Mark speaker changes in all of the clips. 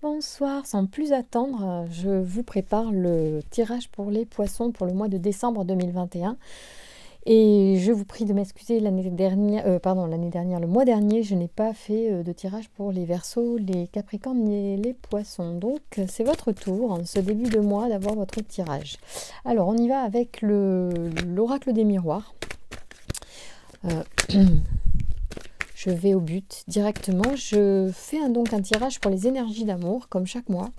Speaker 1: Bonsoir, sans plus attendre, je vous prépare le tirage pour les poissons pour le mois de décembre 2021. Et je vous prie de m'excuser, l'année dernière, le mois dernier, je n'ai pas fait de tirage pour les Verseaux, les Capricornes et les Poissons. Donc c'est votre tour, en ce début de mois, d'avoir votre tirage. Alors on y va avec l'oracle des miroirs. Je vais au but directement. Je fais donc un tirage pour les énergies d'amour, comme chaque mois.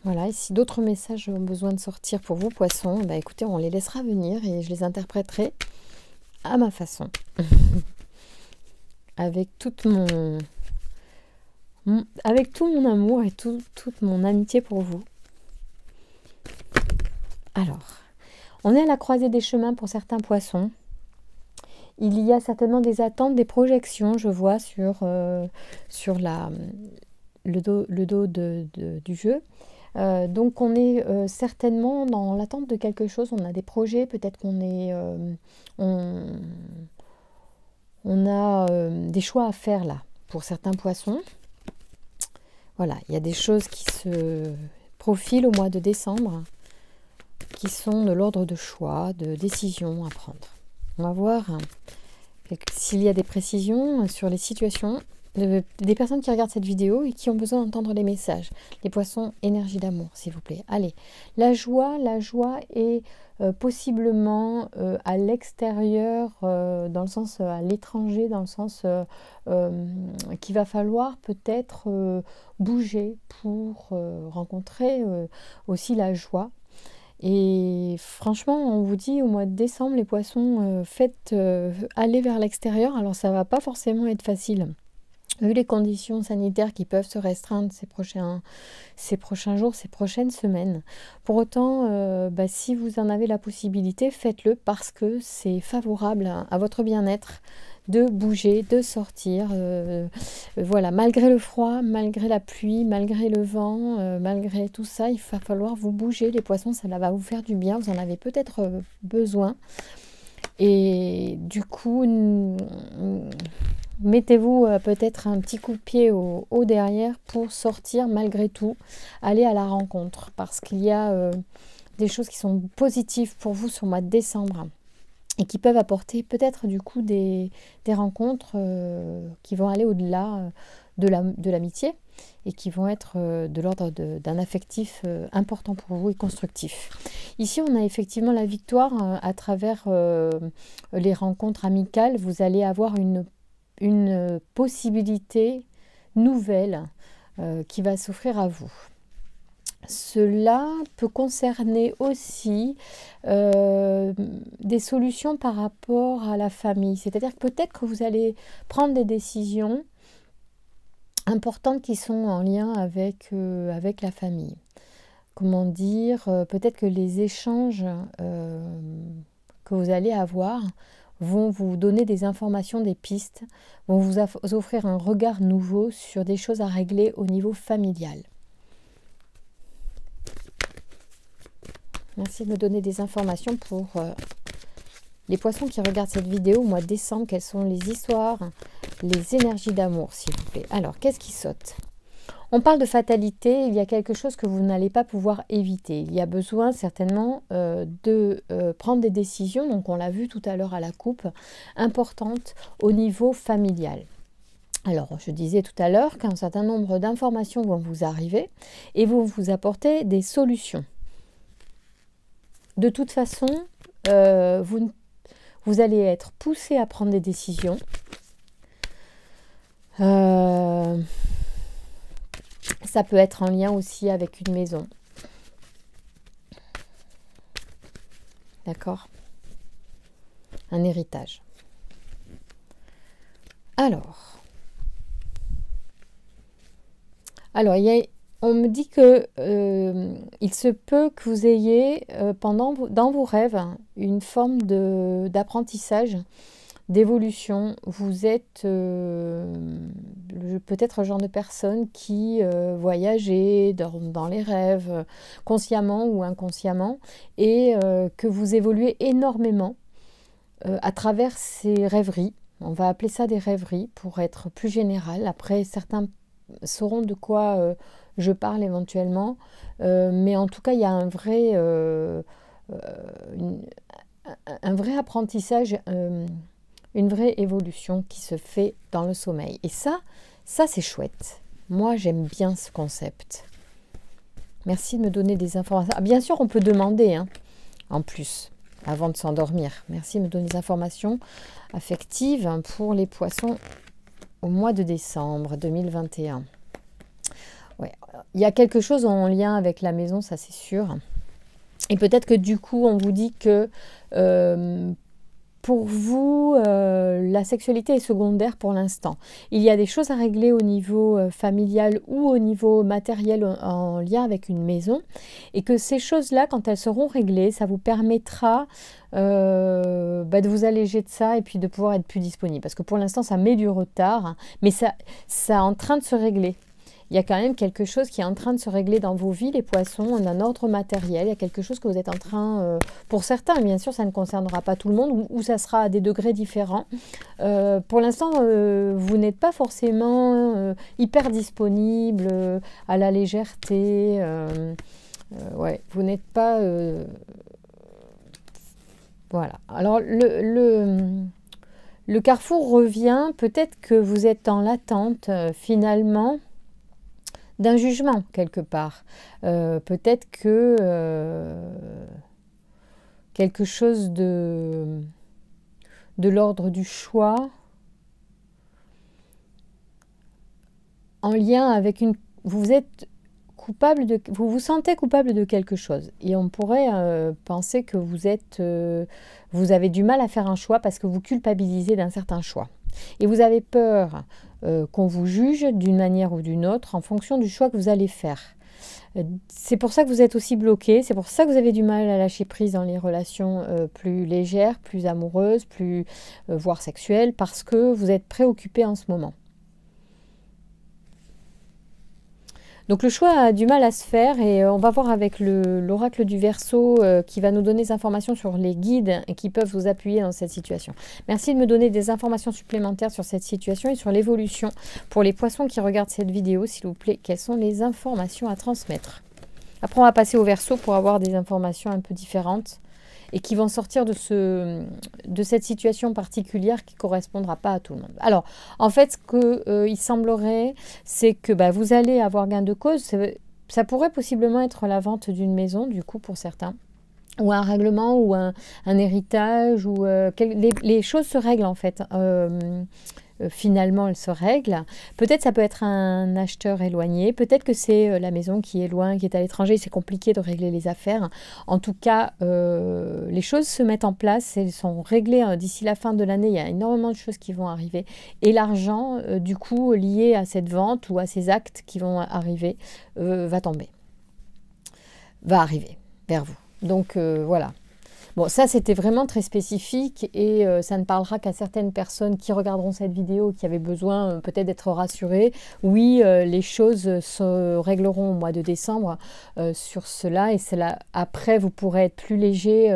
Speaker 1: Voilà, et si d'autres messages ont besoin de sortir pour vous, poissons, bah écoutez, on les laissera venir et je les interpréterai à ma façon. Avec tout mon amour et toute mon amitié pour vous. Alors, on est à la croisée des chemins pour certains poissons. Il y a certainement des attentes, des projections, je vois, sur le dos du jeu. Donc on est certainement dans l'attente de quelque chose, on a des projets, peut-être qu'on est, on a des choix à faire là, pour certains poissons. Voilà, il y a des choses qui se profilent au mois de décembre, qui sont de l'ordre de choix, de décisions à prendre. On va voir s'il y a des précisions sur les situations des personnes qui regardent cette vidéo et qui ont besoin d'entendre les messages. Les poissons, énergie d'amour, s'il vous plaît. Allez, la joie est possiblement à l'extérieur, dans le sens à l'étranger, dans le sens qu'il va falloir peut-être bouger pour rencontrer aussi la joie. Et franchement, on vous dit au mois de décembre, les poissons, faites aller vers l'extérieur. Alors ça va pas forcément être facile, vu les conditions sanitaires qui peuvent se restreindre ces prochains jours, ces prochaines semaines. Pour autant, si vous en avez la possibilité, faites-le parce que c'est favorable à votre bien-être de bouger, de sortir. Voilà, malgré le froid, malgré la pluie, malgré le vent, malgré tout ça, il va falloir vous bouger. Les poissons, ça va vous faire du bien. Vous en avez peut-être besoin. Et du coup, mettez-vous peut-être un petit coup de pied au derrière pour sortir malgré tout, aller à la rencontre. Parce qu'il y a des choses qui sont positives pour vous sur le mois de décembre et qui peuvent apporter peut-être du coup des rencontres qui vont aller au-delà de l'amitié et qui vont être de l'ordre d'un affectif important pour vous et constructif. Ici, on a effectivement la victoire à travers les rencontres amicales. Vous allez avoir une possibilité nouvelle qui va s'offrir à vous. Cela peut concerner aussi des solutions par rapport à la famille. C'est-à-dire que peut-être que vous allez prendre des décisions importantes qui sont en lien avec la famille. Comment dire, peut-être que les échanges que vous allez avoir vont vous donner des informations, des pistes, vont vous offrir un regard nouveau sur des choses à régler au niveau familial. Merci de me donner des informations pour les poissons qui regardent cette vidéo au mois de décembre. Quelles sont les histoires, les énergies d'amour, s'il vous plaît. Alors, qu'est-ce qui saute ? On parle de fatalité, il y a quelque chose que vous n'allez pas pouvoir éviter. Il y a besoin certainement de prendre des décisions, donc on l'a vu tout à l'heure à la coupe, importantes au niveau familial. Alors, je disais tout à l'heure qu'un certain nombre d'informations vont vous arriver et vont vous apporter des solutions. De toute façon, vous allez être poussé à prendre des décisions. Ça peut être en lien aussi avec une maison. D'accord ? Un héritage. Alors, on me dit que il se peut que vous ayez dans vos rêves une forme d'apprentissage, d'évolution. Vous êtes peut-être le genre de personne qui voyageait dans les rêves, consciemment ou inconsciemment, et que vous évoluez énormément à travers ces rêveries. On va appeler ça des rêveries pour être plus général. Après, certains sauront de quoi je parle éventuellement. Mais en tout cas, il y a un vrai apprentissage, une vraie évolution qui se fait dans le sommeil. Et ça c'est chouette. Moi, j'aime bien ce concept. Merci de me donner des informations. Ah, bien sûr, on peut demander, hein, en plus, avant de s'endormir. Merci de me donner des informations affectives pour les poissons au mois de décembre 2021. Ouais. Il y a quelque chose en lien avec la maison, ça c'est sûr. Et peut-être que du coup, on vous dit que pour vous, la sexualité est secondaire pour l'instant. Il y a des choses à régler au niveau familial ou au niveau matériel en lien avec une maison. Et que ces choses-là, quand elles seront réglées, ça vous permettra de vous alléger de ça et puis de pouvoir être plus disponible. Parce que pour l'instant, ça met du retard, hein, mais ça est en train de se régler. Il y a quand même quelque chose qui est en train de se régler dans vos vies, les poissons, d'un ordre matériel. Il y a quelque chose que vous êtes en train, pour certains, bien sûr, ça ne concernera pas tout le monde, ou ça sera à des degrés différents. Pour l'instant, vous n'êtes pas forcément hyper disponible, à la légèreté. Ouais, vous n'êtes pas... voilà. Alors, le carrefour revient. Peut-être que vous êtes en l'attente, finalement, d'un jugement quelque part. Peut-être que quelque chose de l'ordre du choix en lien avec une... Vous êtes coupable de... Vous vous sentez coupable de quelque chose. Et on pourrait penser que vous avez du mal à faire un choix parce que vous culpabilisez d'un certain choix. Et vous avez peur qu'on vous juge d'une manière ou d'une autre en fonction du choix que vous allez faire. C'est pour ça que vous êtes aussi bloqué, c'est pour ça que vous avez du mal à lâcher prise dans les relations plus légères, plus amoureuses, plus voire sexuelles, parce que vous êtes préoccupé en ce moment. Donc le choix a du mal à se faire et on va voir avec l'oracle du Verseau qui va nous donner des informations sur les guides qui peuvent vous appuyer dans cette situation. Merci de me donner des informations supplémentaires sur cette situation et sur l'évolution. Pour les poissons qui regardent cette vidéo, s'il vous plaît, quelles sont les informations à transmettre? Après, on va passer au Verseau pour avoir des informations un peu différentes et qui vont sortir de cette situation particulière qui ne correspondra pas à tout le monde. Alors, en fait, ce qu'il semblerait, c'est que vous allez avoir gain de cause. Ça pourrait possiblement être la vente d'une maison, du coup, pour certains, ou un règlement, ou un héritage, ou les choses se règlent, en fait. Finalement, elle se règle. Peut-être ça peut être un acheteur éloigné, peut-être que c'est la maison qui est loin, qui est à l'étranger, c'est compliqué de régler les affaires. En tout cas, les choses se mettent en place, elles sont réglées d'ici la fin de l'année, il y a énormément de choses qui vont arriver. Et l'argent, du coup, lié à cette vente ou à ces actes qui vont arriver, va arriver vers vous. Donc voilà. Bon, ça, c'était vraiment très spécifique et ça ne parlera qu'à certaines personnes qui regarderont cette vidéo, qui avaient besoin peut-être d'être rassurées. Oui, les choses se régleront au mois de décembre sur cela et cela. Après, vous pourrez être plus léger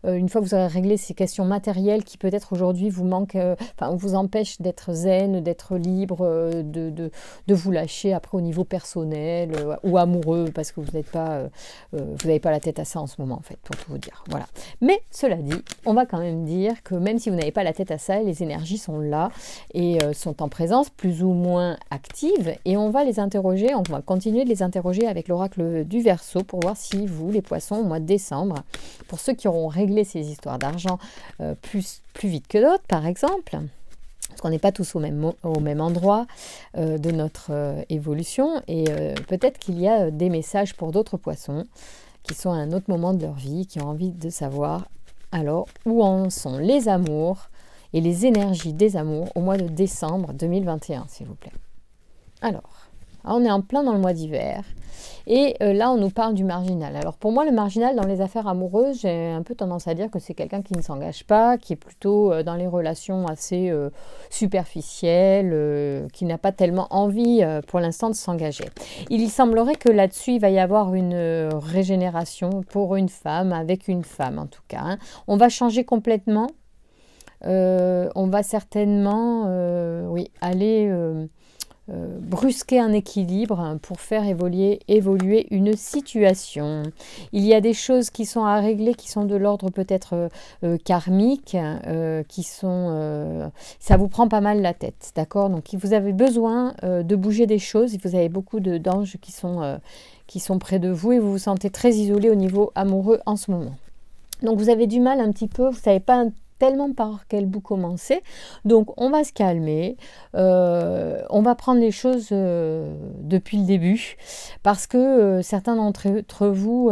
Speaker 1: une fois que vous aurez réglé ces questions matérielles qui peut-être aujourd'hui vous manquent, vous empêchent d'être zen, d'être libre, de vous lâcher après au niveau personnel ou amoureux parce que vous n'avez pas la tête à ça en ce moment en fait, pour tout vous dire. Voilà. Mais cela dit, on va quand même dire que même si vous n'avez pas la tête à ça, les énergies sont là et sont en présence plus ou moins actives et on va les interroger, on va continuer de les interroger avec l'oracle du Verseau pour voir si vous, les poissons, au mois de décembre, pour ceux qui auront réglé ces histoires d'argent plus vite que d'autres par exemple, parce qu'on n'est pas tous au même endroit de notre évolution et peut-être qu'il y a des messages pour d'autres poissons qui sont à un autre moment de leur vie, qui ont envie de savoir alors où en sont les amours et les énergies des amours au mois de décembre 2021, s'il vous plaît. Alors, on est en plein dans le mois d'hiver et là on nous parle du marginal. Alors pour moi le marginal dans les affaires amoureuses, j'ai un peu tendance à dire que c'est quelqu'un qui ne s'engage pas, qui est plutôt dans les relations assez superficielles, qui n'a pas tellement envie pour l'instant de s'engager. Il semblerait que là-dessus il va y avoir une régénération pour une femme, avec une femme en tout cas. Hein. On va changer complètement, on va certainement aller... brusquer un équilibre pour faire évoluer une situation. Il y a des choses qui sont à régler, qui sont de l'ordre peut-être karmique, qui sont... ça vous prend pas mal la tête, d'accord? Donc vous avez besoin de bouger des choses, vous avez beaucoup d'anges qui sont près de vous et vous vous sentez très isolé au niveau amoureux en ce moment. Donc vous avez du mal un petit peu, vous ne savez pas tellement par quel bout commencer. Donc on va se calmer, on va prendre les choses depuis le début, parce que certains d'entre vous,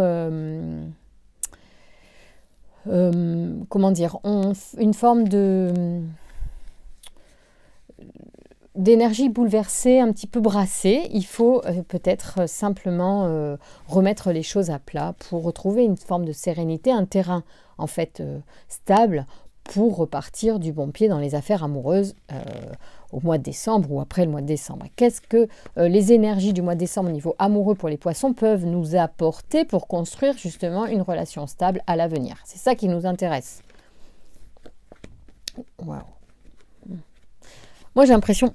Speaker 1: comment dire, ont une forme d'énergie bouleversée, un petit peu brassée. Il faut peut-être simplement remettre les choses à plat pour retrouver une forme de sérénité, un terrain en fait stable pour repartir du bon pied dans les affaires amoureuses au mois de décembre ou après le mois de décembre. Qu'est-ce que les énergies du mois de décembre au niveau amoureux pour les poissons peuvent nous apporter pour construire justement une relation stable à l'avenir? C'est ça qui nous intéresse. Wow. Moi j'ai l'impression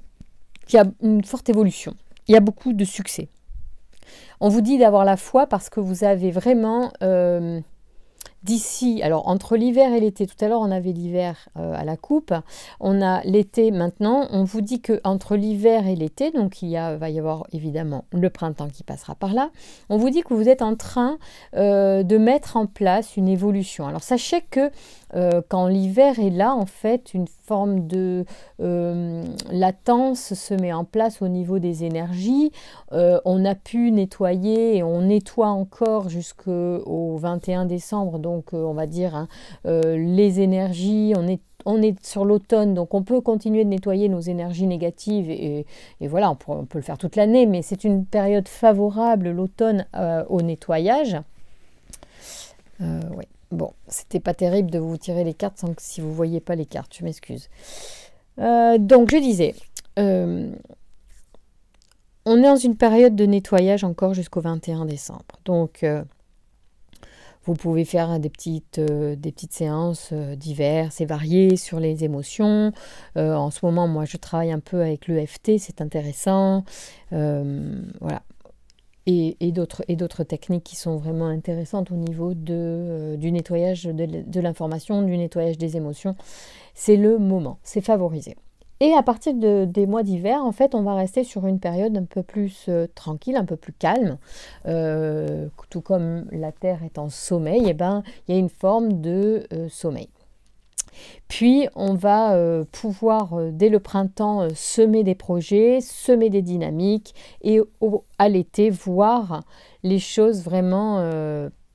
Speaker 1: qu'il y a une forte évolution. Il y a beaucoup de succès. On vous dit d'avoir la foi parce que vous avez vraiment... d'ici, alors entre l'hiver et l'été, tout à l'heure on avait l'hiver à la coupe, on a l'été maintenant, on vous dit qu'entre l'hiver et l'été, donc va y avoir évidemment le printemps qui passera par là, on vous dit que vous êtes en train de mettre en place une évolution. Alors sachez que quand l'hiver est là, en fait, une forme de latence se met en place au niveau des énergies. On a pu nettoyer et on nettoie encore jusqu'au 21 décembre, donc on va dire hein, les énergies, on est sur l'automne, donc on peut continuer de nettoyer nos énergies négatives et voilà, on peut le faire toute l'année, mais c'est une période favorable, l'automne, au nettoyage. Ouais. Bon, c'était pas terrible de vous tirer les cartes sans que si vous ne voyez pas les cartes, je m'excuse. Donc je disais, on est dans une période de nettoyage encore jusqu'au 21 décembre. Donc vous pouvez faire des petites séances diverses et variées sur les émotions. En ce moment, moi je travaille un peu avec l'EFT, c'est intéressant. Voilà. Et d'autres techniques qui sont vraiment intéressantes au niveau du nettoyage de l'information, du nettoyage des émotions. C'est le moment, c'est favorisé. Et à partir des mois d'hiver, en fait, on va rester sur une période un peu plus tranquille, un peu plus calme. Tout comme la Terre est en sommeil, eh ben, il y a une forme de sommeil. Puis, on va pouvoir, dès le printemps, semer des projets, semer des dynamiques et à l'été, voir les choses vraiment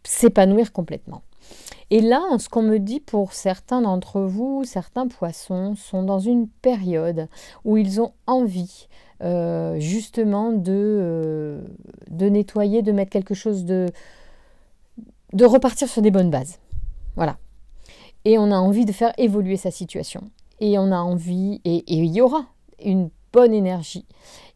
Speaker 1: s'épanouir complètement. Et là, ce qu'on me dit pour certains d'entre vous, certains poissons sont dans une période où ils ont envie justement de nettoyer, de mettre quelque chose de repartir sur des bonnes bases. Voilà. Et on a envie de faire évoluer sa situation. Et on a envie, et il y aura une bonne énergie.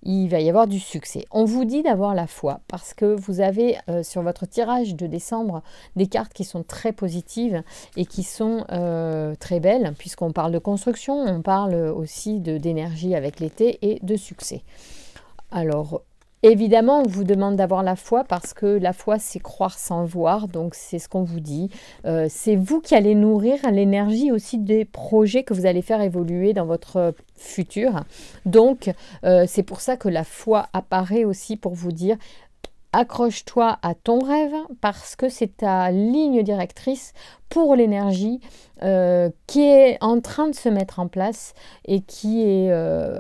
Speaker 1: Il va y avoir du succès. On vous dit d'avoir la foi parce que vous avez sur votre tirage de décembre des cartes qui sont très positives et qui sont très belles puisqu'on parle de construction, on parle aussi d'énergie avec l'été et de succès. Alors, évidemment, on vous demande d'avoir la foi parce que la foi, c'est croire sans voir. Donc, c'est ce qu'on vous dit. C'est vous qui allez nourrir l'énergie aussi des projets que vous allez faire évoluer dans votre futur. Donc, c'est pour ça que la foi apparaît aussi pour vous dire accroche-toi à ton rêve parce que c'est ta ligne directrice pour l'énergie qui est en train de se mettre en place et qui est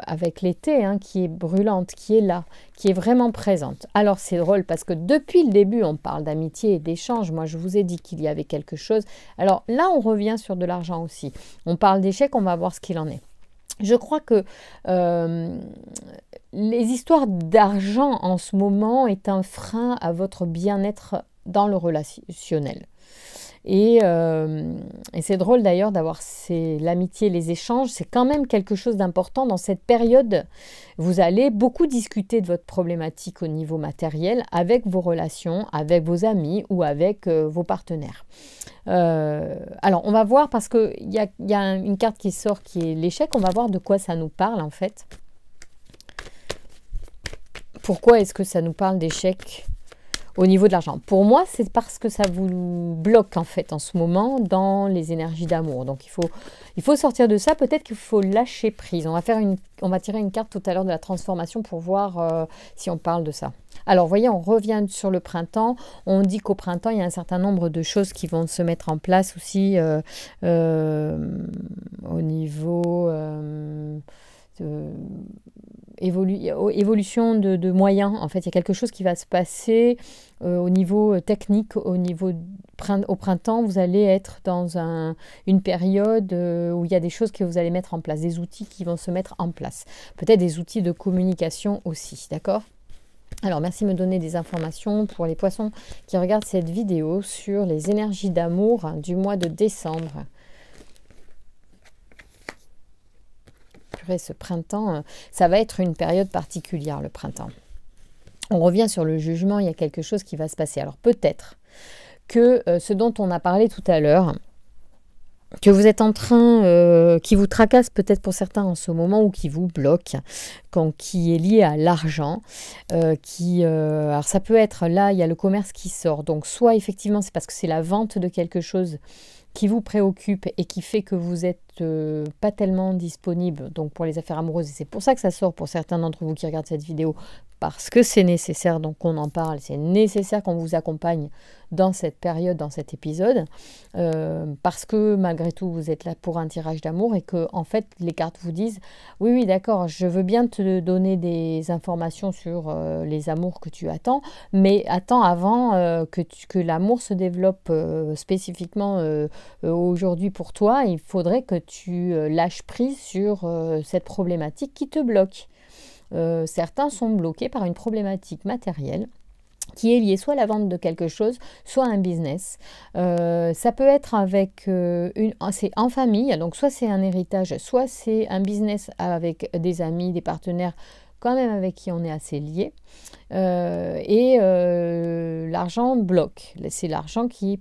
Speaker 1: avec l'été, hein, qui est brûlante, qui est là, qui est vraiment présente. Alors c'est drôle parce que depuis le début on parle d'amitié et d'échange. Moi je vous ai dit qu'il y avait quelque chose. Alors là on revient sur de l'argent aussi. On parle d'échecs, on va voir ce qu'il en est. Je crois que les histoires d'argent en ce moment est un frein à votre bien-être dans le relationnel. Et c'est drôle d'ailleurs d'avoir l'amitié, les échanges, c'est quand même quelque chose d'important dans cette période. Vous allez beaucoup discuter de votre problématique au niveau matériel avec vos relations, avec vos amis ou avec vos partenaires. Alors on va voir parce qu'il y a une carte qui sort qui est l'échec, on va voir de quoi ça nous parle en fait. Pourquoi est-ce que ça nous parle d'échec au niveau de l'argent? Pour moi, c'est parce que ça vous bloque en fait en ce moment dans les énergies d'amour. Donc il faut sortir de ça. Peut-être qu'il faut lâcher prise. On va tirer une carte tout à l'heure de la transformation pour voir si on parle de ça. Alors, voyez, on revient sur le printemps. On dit qu'au printemps, il y a un certain nombre de choses qui vont se mettre en place aussi au niveau évolution de moyens. En fait, il y a quelque chose qui va se passer au niveau technique, au printemps. Vous allez être dans une période où il y a des choses que vous allez mettre en place, des outils qui vont se mettre en place. Peut-être des outils de communication aussi, d'accord ? Alors, merci de me donner des informations pour les poissons qui regardent cette vidéo sur les énergies d'amour du mois de décembre. Ce printemps, ça va être une période particulière, le printemps. On revient sur le jugement, il y a quelque chose qui va se passer. Alors peut-être que ce dont on a parlé tout à l'heure, que vous êtes en train, qui vous tracasse peut-être pour certains en ce moment ou qui vous bloque, qui est lié à l'argent, alors ça peut être, là il y a le commerce qui sort, donc soit effectivement c'est parce que c'est la vente de quelque chose qui vous préoccupe et qui fait que vous n'êtes pas tellement disponible donc pour les affaires amoureuses, et c'est pour ça que ça sort pour certains d'entre vous qui regardent cette vidéo, parce que c'est nécessaire, donc on en parle, c'est nécessaire qu'on vous accompagne dans cette période, dans cet épisode, parce que malgré tout vous êtes là pour un tirage d'amour et que en fait les cartes vous disent oui d'accord, je veux bien te donner des informations sur les amours que tu attends, mais attends avant que l'amour se développe spécifiquement aujourd'hui pour toi, il faudrait que tu lâches prise sur cette problématique qui te bloque. Certains sont bloqués par une problématique matérielle qui est liée soit à la vente de quelque chose, soit à un business. Ça peut être avec c'est en famille, donc soit c'est un héritage, soit c'est un business avec des amis, des partenaires quand même avec qui on est assez lié. L'argent bloque. C'est l'argent qui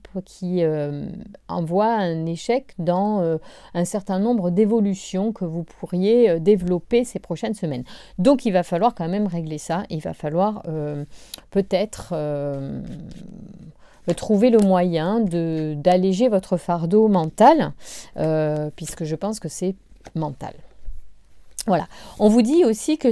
Speaker 1: envoie un échec dans un certain nombre d'évolutions que vous pourriez développer ces prochaines semaines. Donc il va falloir quand même régler ça. Il va falloir peut-être trouver le moyen d'alléger votre fardeau mental, puisque je pense que c'est mental. Voilà. On vous dit aussi que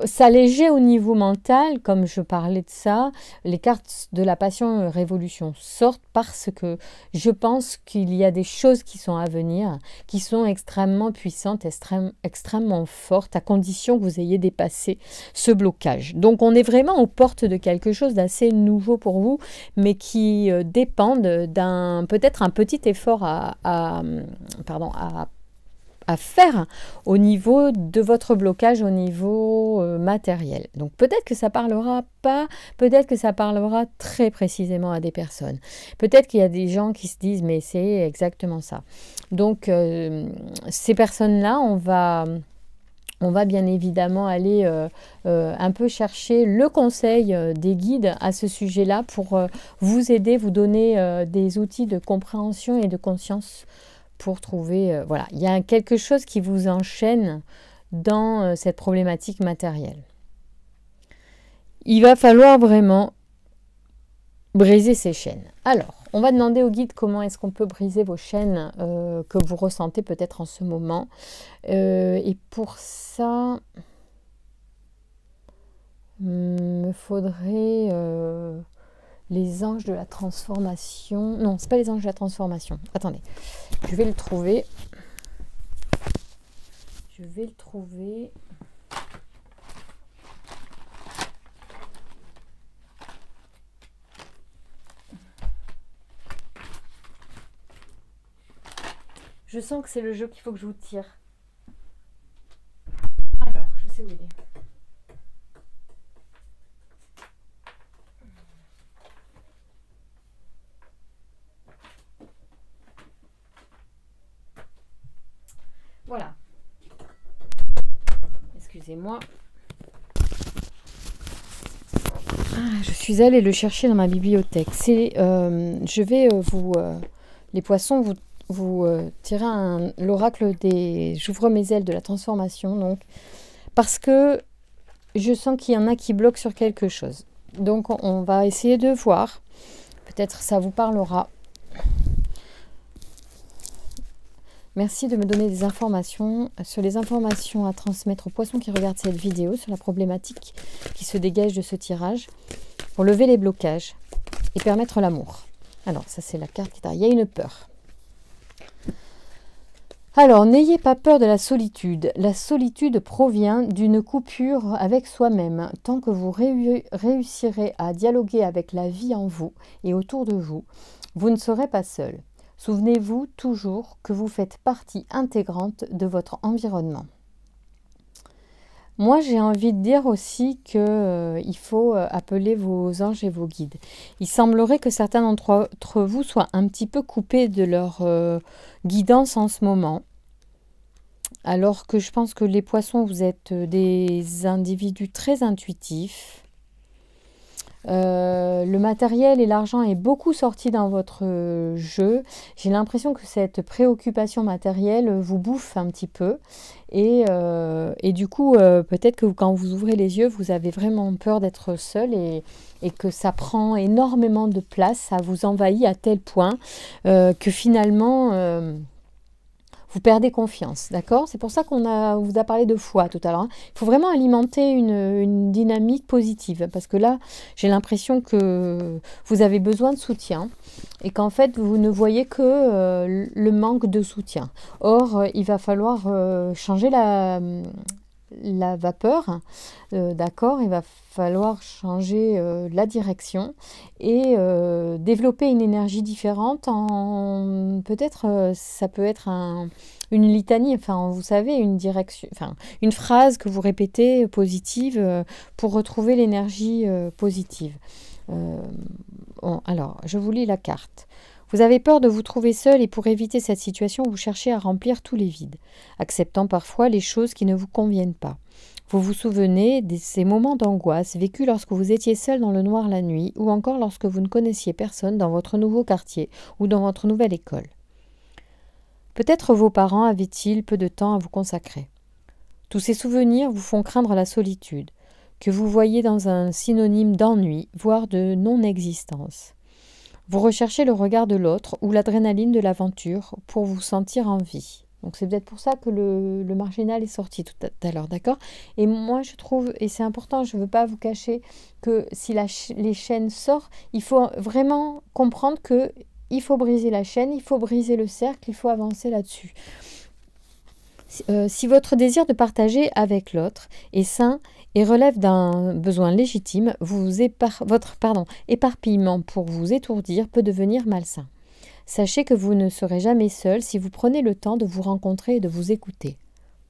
Speaker 1: s'alléger au niveau mental, comme je parlais de ça, les cartes de la passion révolution sortent parce que je pense qu'il y a des choses qui sont à venir, qui sont extrêmement puissantes, extrêmement fortes, à condition que vous ayez dépassé ce blocage. Donc on est vraiment aux portes de quelque chose d'assez nouveau pour vous, mais qui dépend d'un peut-être un petit effort à faire au niveau de votre blocage au niveau matériel. Donc peut-être que ça parlera pas, peut-être que ça parlera très précisément à des personnes. Peut-être qu'il y a des gens qui se disent mais c'est exactement ça. Donc ces personnes-là, on va bien évidemment aller un peu chercher le conseil des guides à ce sujet-là pour vous aider, vous donner des outils de compréhension et de conscience pour trouver, voilà, il y a quelque chose qui vous enchaîne dans cette problématique matérielle. Il va falloir vraiment briser ces chaînes. Alors, on va demander au guide comment est-ce qu'on peut briser vos chaînes que vous ressentez peut-être en ce moment. Et pour ça, il me faudrait... les anges de la transformation. Non, c'est pas les anges de la transformation. Attendez, je vais le trouver. Je sens que c'est le jeu qu'il faut que je vous tire. Alors, je sais où il est. Voilà. Excusez-moi. Je suis allée le chercher dans ma bibliothèque. Je vais les poissons, vous tirer l'oracle des... J'ouvre mes ailes de la transformation. Donc, parce que je sens qu'il y en a qui bloquent sur quelque chose. Donc, on va essayer de voir. Peut-être ça vous parlera. Merci de me donner des informations sur les informations à transmettre aux poissons qui regardent cette vidéo, sur la problématique qui se dégage de ce tirage, pour lever les blocages et permettre l'amour. Alors, ça c'est la carte qui est derrière. Il y a une peur. Alors, n'ayez pas peur de la solitude. La solitude provient d'une coupure avec soi-même. Tant que vous réussirez à dialoguer avec la vie en vous et autour de vous, vous ne serez pas seul. Souvenez-vous toujours que vous faites partie intégrante de votre environnement. Moi, j'ai envie de dire aussi qu'il faut appeler vos anges et vos guides. Il semblerait que certains d'entre vous soient un petit peu coupés de leur guidance en ce moment. Alors que je pense que les poissons, vous êtes des individus très intuitifs. Le matériel et l'argent est beaucoup sorti dans votre jeu. J'ai l'impression que cette préoccupation matérielle vous bouffe un petit peu. Et du coup, peut-être que quand vous ouvrez les yeux, vous avez vraiment peur d'être seul et que ça prend énormément de place, ça vous envahit à tel point que finalement... vous perdez confiance, d'accord? C'est pour ça qu'on vous a parlé de foi tout à l'heure. Il faut vraiment alimenter une dynamique positive parce que là, j'ai l'impression que vous avez besoin de soutien et qu'en fait, vous ne voyez que le manque de soutien. Or, il va falloir changer la vapeur, d'accord, il va falloir changer la direction et développer une énergie différente en peut-être ça peut être une litanie, enfin vous savez, une direction, enfin une phrase que vous répétez positive pour retrouver l'énergie positive. Bon, alors je vous lis la carte. Vous avez peur de vous trouver seul et pour éviter cette situation, vous cherchez à remplir tous les vides, acceptant parfois les choses qui ne vous conviennent pas. Vous vous souvenez de ces moments d'angoisse vécus lorsque vous étiez seul dans le noir la nuit ou encore lorsque vous ne connaissiez personne dans votre nouveau quartier ou dans votre nouvelle école. Peut-être vos parents avaient-ils peu de temps à vous consacrer. Tous ces souvenirs vous font craindre la solitude, que vous voyez dans un synonyme d'ennui, voire de non-existence. Vous recherchez le regard de l'autre ou l'adrénaline de l'aventure pour vous sentir en vie. Donc c'est peut-être pour ça que le marginal est sorti tout à l'heure, d'accord? Et moi je trouve, et c'est important, je ne veux pas vous cacher, que si les chaînes sortent, il faut vraiment comprendre qu'il faut briser la chaîne, il faut briser le cercle, il faut avancer là-dessus. Si votre désir de partager avec l'autre est sain et relève d'un besoin légitime, votre éparpillement pour vous étourdir peut devenir malsain. Sachez que vous ne serez jamais seul si vous prenez le temps de vous rencontrer et de vous écouter.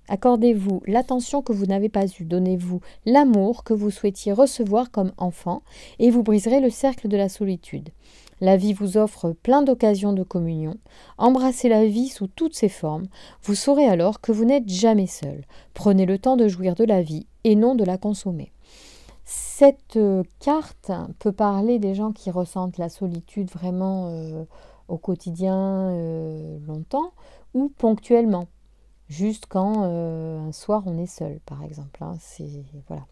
Speaker 1: Accordez-vous l'attention que vous n'avez pas eue, donnez-vous l'amour que vous souhaitiez recevoir comme enfant et vous briserez le cercle de la solitude. La vie vous offre plein d'occasions de communion. Embrassez la vie sous toutes ses formes. Vous saurez alors que vous n'êtes jamais seul. Prenez le temps de jouir de la vie et non de la consommer. Cette carte peut parler des gens qui ressentent la solitude vraiment au quotidien longtemps ou ponctuellement. Juste quand un soir on est seul, par exemple. Hein, voilà.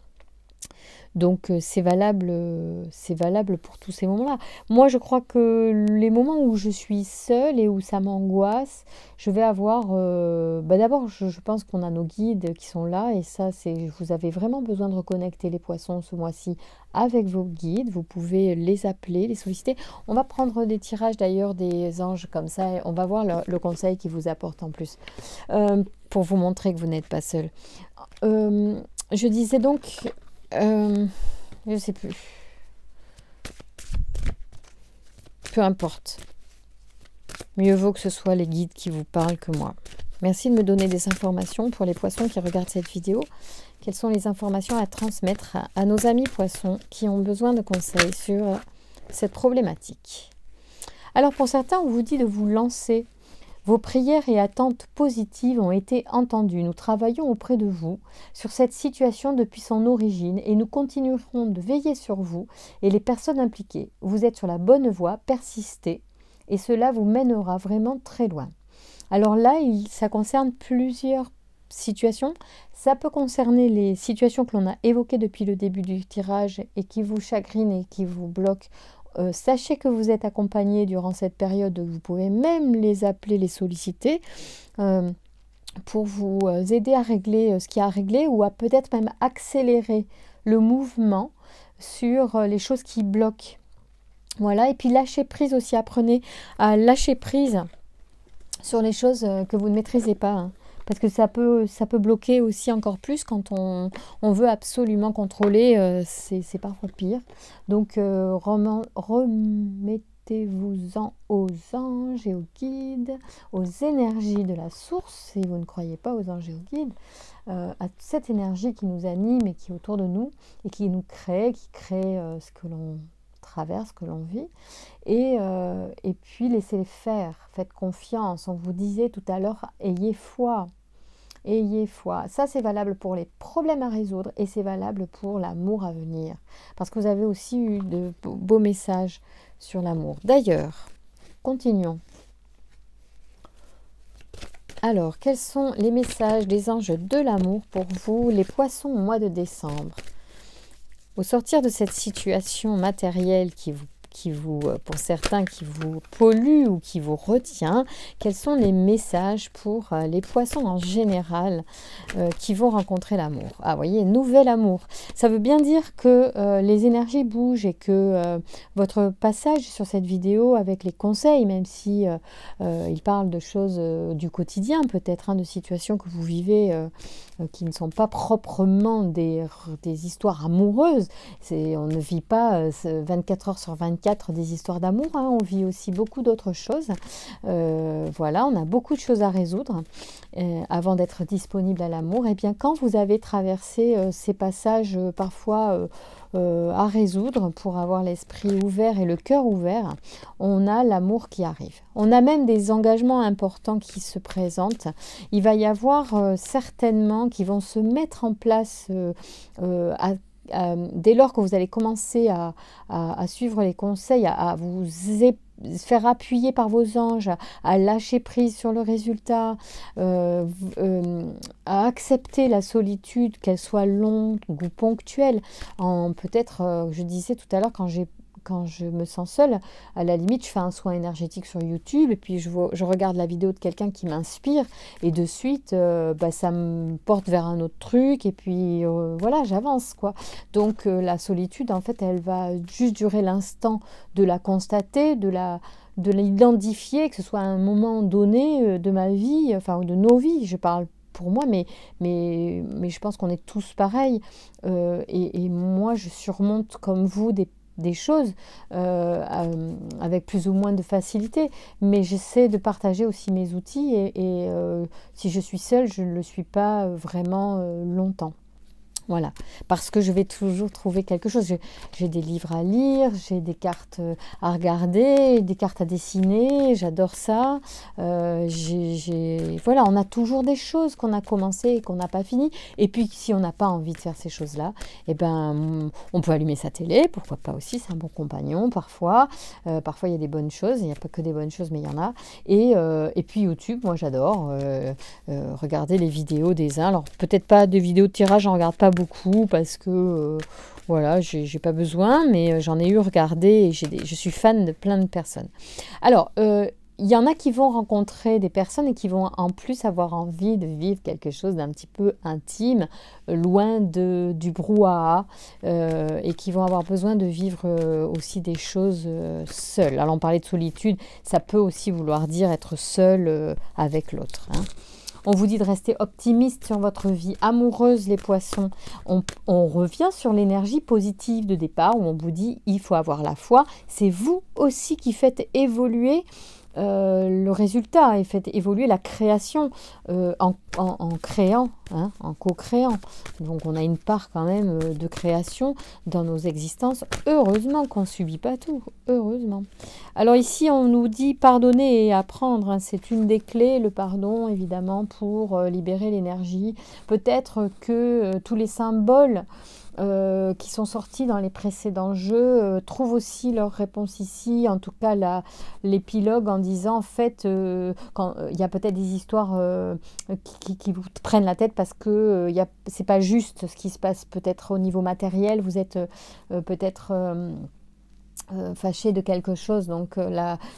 Speaker 1: Donc c'est valable pour tous ces moments-là. Moi, je crois que les moments où je suis seule et où ça m'angoisse, je vais avoir... d'abord, je pense qu'on a nos guides qui sont là et ça, vous avez vraiment besoin de reconnecter les poissons ce mois-ci avec vos guides. Vous pouvez les appeler, les solliciter. On va prendre des tirages d'ailleurs des anges comme ça et on va voir le conseil qui vous apporte en plus pour vous montrer que vous n'êtes pas seul. Je disais donc... je sais plus. Peu importe. Mieux vaut que ce soit les guides qui vous parlent que moi. Merci de me donner des informations pour les poissons qui regardent cette vidéo. Quelles sont les informations à transmettre à nos amis poissons qui ont besoin de conseils sur cette problématique? Alors pour certains, on vous dit de vous lancer. Vos prières et attentes positives ont été entendues. Nous travaillons auprès de vous sur cette situation depuis son origine et nous continuerons de veiller sur vous et les personnes impliquées. Vous êtes sur la bonne voie, persistez et cela vous mènera vraiment très loin. Alors là, ça concerne plusieurs situation. Ça peut concerner les situations que l'on a évoquées depuis le début du tirage et qui vous chagrinent et qui vous bloquent. Sachez que vous êtes accompagné durant cette période, vous pouvez même les appeler, les solliciter pour vous aider à régler ce qu'il y a à régler ou à peut-être même accélérer le mouvement sur les choses qui bloquent. Voilà, et puis lâcher prise aussi, apprenez à lâcher prise sur les choses que vous ne maîtrisez pas, hein, parce que ça peut bloquer aussi encore plus quand on veut absolument contrôler, c'est parfois pire. Donc remettez-vous-en aux anges et aux guides, aux énergies de la source, si vous ne croyez pas aux anges et aux guides, à cette énergie qui nous anime et qui est autour de nous et qui nous crée, ce que l'on traverse, que l'on vit, et puis laissez-les faire, faites confiance. On vous disait tout à l'heure, ayez foi, ça c'est valable pour les problèmes à résoudre et c'est valable pour l'amour à venir, parce que vous avez aussi eu de beaux messages sur l'amour. D'ailleurs, continuons. Alors, quels sont les messages des anges de l'amour pour vous, les poissons, au mois de décembre? Au sortir de cette situation matérielle qui vous, pour certains, qui vous pollue ou qui vous retient, quels sont les messages pour les poissons en général qui vont rencontrer l'amour? Ah, vous voyez, nouvel amour. Ça veut bien dire que les énergies bougent et que votre passage sur cette vidéo avec les conseils, même si il parle de choses du quotidien, peut-être, hein, de situations que vous vivez qui ne sont pas proprement des histoires amoureuses. On ne vit pas 24 heures sur 24 des histoires d'amour, hein, on vit aussi beaucoup d'autres choses. Voilà, on a beaucoup de choses à résoudre avant d'être disponible à l'amour. Et bien quand vous avez traversé ces passages parfois à résoudre pour avoir l'esprit ouvert et le cœur ouvert, on a l'amour qui arrive. On a même des engagements importants qui se présentent. Il va y avoir certainement qui vont se mettre en place dès lors que vous allez commencer à suivre les conseils, à vous faire appuyer par vos anges, à lâcher prise sur le résultat, à accepter la solitude, qu'elle soit longue ou ponctuelle. Peut-être, je disais tout à l'heure, quand je me sens seule, à la limite, je fais un soin énergétique sur YouTube et puis je regarde la vidéo de quelqu'un qui m'inspire et de suite, ça me porte vers un autre truc et puis voilà, j'avance, quoi. Donc la solitude, en fait, elle va juste durer l'instant de la constater, de l'identifier, que ce soit à un moment donné de ma vie, enfin de nos vies, je parle pour moi, mais je pense qu'on est tous pareils. Et moi, je surmonte comme vous des choses avec plus ou moins de facilité, mais j'essaie de partager aussi mes outils et si je suis seule, je ne le suis pas vraiment longtemps. Voilà, parce que je vais toujours trouver quelque chose. J'ai des livres à lire, j'ai des cartes à regarder, des cartes à dessiner, j'adore ça. Voilà, on a toujours des choses qu'on a commencé et qu'on n'a pas fini. Et puis, si on n'a pas envie de faire ces choses-là, eh ben, on peut allumer sa télé, pourquoi pas aussi, c'est un bon compagnon parfois. Parfois, il y a des bonnes choses, il n'y a pas que des bonnes choses, mais il y en a. Et puis, YouTube, moi j'adore regarder les vidéos des uns. Alors, peut-être pas de vidéos de tirage, j'en regarde pas beaucoup parce que voilà, j'ai pas besoin, mais j'en ai eu regardé et je suis fan de plein de personnes. Alors il y en a qui vont rencontrer des personnes et qui vont en plus avoir envie de vivre quelque chose d'un petit peu intime, loin du brouhaha, et qui vont avoir besoin de vivre aussi des choses seules. Alors on parlait de solitude, ça peut aussi vouloir dire être seul avec l'autre, hein. On vous dit de rester optimiste sur votre vie amoureuse, les poissons. On revient sur l'énergie positive de départ où on vous dit il faut avoir la foi. C'est vous aussi qui faites évoluer le résultat et faites évoluer la création en créant, hein, en co-créant. Donc on a une part quand même de création dans nos existences. Heureusement qu'on ne subit pas tout, heureusement. Alors ici on nous dit pardonner et apprendre, hein, c'est une des clés, le pardon évidemment pour libérer l'énergie. Peut-être que tous les symboles qui sont sortis dans les précédents jeux trouvent aussi leur réponse ici, en tout cas l'épilogue en disant en fait quand il y a peut-être des histoires qui vous prennent la tête parce que c'est pas juste ce qui se passe peut-être au niveau matériel, vous êtes peut-être fâché de quelque chose, donc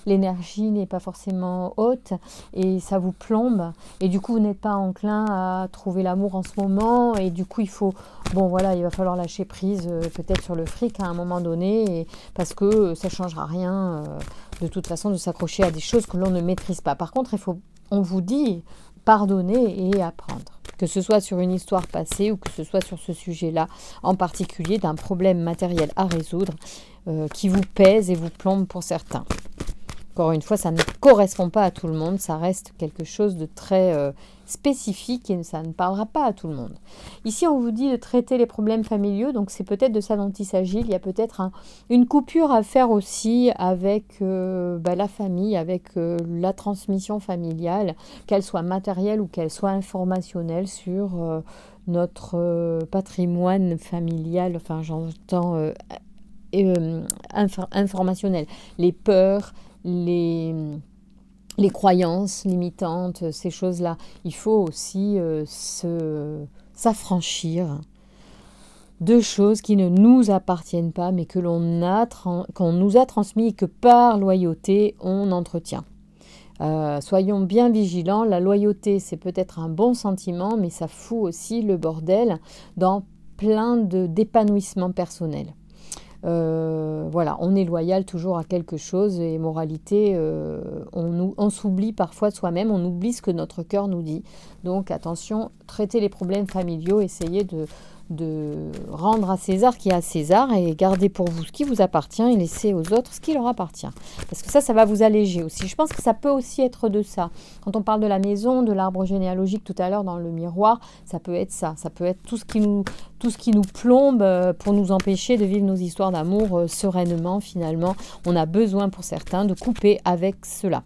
Speaker 1: l'énergie n'est pas forcément haute et ça vous plombe et du coup vous n'êtes pas enclin à trouver l'amour en ce moment et du coup il va falloir lâcher prise peut-être sur le fric à un moment donné parce que ça changera rien de toute façon de s'accrocher à des choses que l'on ne maîtrise pas. Par contre on vous dit pardonner et apprendre, que ce soit sur une histoire passée ou que ce soit sur ce sujet-là, en particulier d'un problème matériel à résoudre qui vous pèse et vous plombe pour certains. Encore une fois, ça ne correspond pas à tout le monde, ça reste quelque chose de très spécifique et ça ne parlera pas à tout le monde. Ici, on vous dit de traiter les problèmes familiaux, donc c'est peut-être de ça dont il s'agit. Il y a peut-être une coupure à faire aussi avec la famille, avec la transmission familiale, qu'elle soit matérielle ou qu'elle soit informationnelle sur notre patrimoine familial, enfin j'entends informationnel, les peurs, les croyances limitantes, ces choses-là. Il faut aussi s'affranchir de choses qui ne nous appartiennent pas, mais qu'on nous a transmis et que par loyauté, on entretient. Soyons bien vigilants, la loyauté, c'est peut-être un bon sentiment, mais ça fout aussi le bordel dans plein d'épanouissements personnels. On est loyal toujours à quelque chose et moralité, on s'oublie parfois soi-même, on oublie ce que notre cœur nous dit. Donc attention, traitez les problèmes familiaux, essayez de rendre à César qui est à César et gardez pour vous ce qui vous appartient et laissez aux autres ce qui leur appartient. Parce que ça va vous alléger aussi. Je pense que ça peut aussi être de ça. Quand on parle de la maison, de l'arbre généalogique tout à l'heure dans le miroir, ça peut être ça. Ça peut être tout ce qui nous plombe pour nous empêcher de vivre nos histoires d'amour sereinement finalement. On a besoin pour certains de couper avec cela.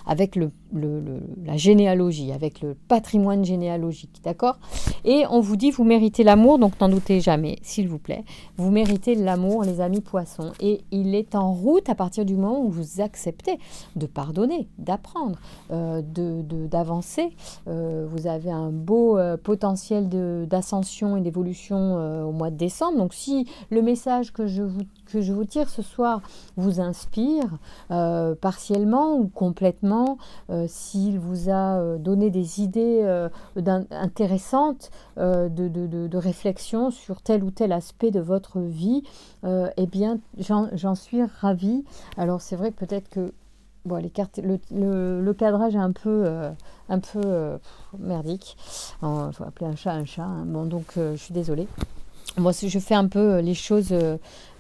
Speaker 1: Avec la généalogie, avec le patrimoine généalogique, d'accord? Et on vous dit, vous méritez l'amour, donc n'en doutez jamais, s'il vous plaît. Vous méritez l'amour, les amis poissons. Et il est en route à partir du moment où vous acceptez de pardonner, d'apprendre, d'avancer. Vous avez un beau potentiel d'ascension et d'évolution au mois de décembre. Donc si le message que je vous tire ce soir vous inspire partiellement ou complètement, s'il vous a donné des idées intéressantes de réflexion sur tel ou tel aspect de votre vie, eh bien j'en suis ravie. Alors c'est vrai que peut-être que les cartes, le cadrage est un peu merdique. Il faut appeler un chat un chat. Hein. Bon, donc je suis désolée. Moi, je fais un peu les choses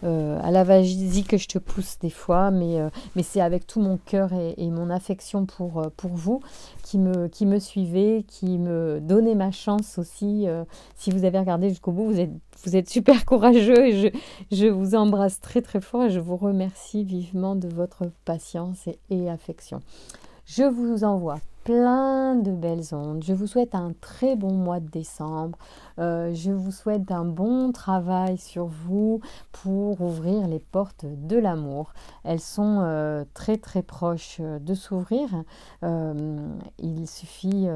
Speaker 1: à la vas-y que je te pousse des fois, mais c'est avec tout mon cœur et mon affection pour vous qui me suivez, qui me donnez ma chance aussi. Si vous avez regardé jusqu'au bout, vous êtes super courageux et je vous embrasse très très fort et je vous remercie vivement de votre patience et affection. Je vous envoie plein de belles ondes. Je vous souhaite un très bon mois de décembre. Je vous souhaite un bon travail sur vous pour ouvrir les portes de l'amour. Elles sont très très proches de s'ouvrir. Il suffit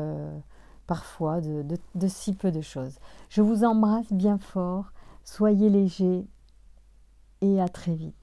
Speaker 1: parfois de si peu de choses. Je vous embrasse bien fort. Soyez légers et à très vite.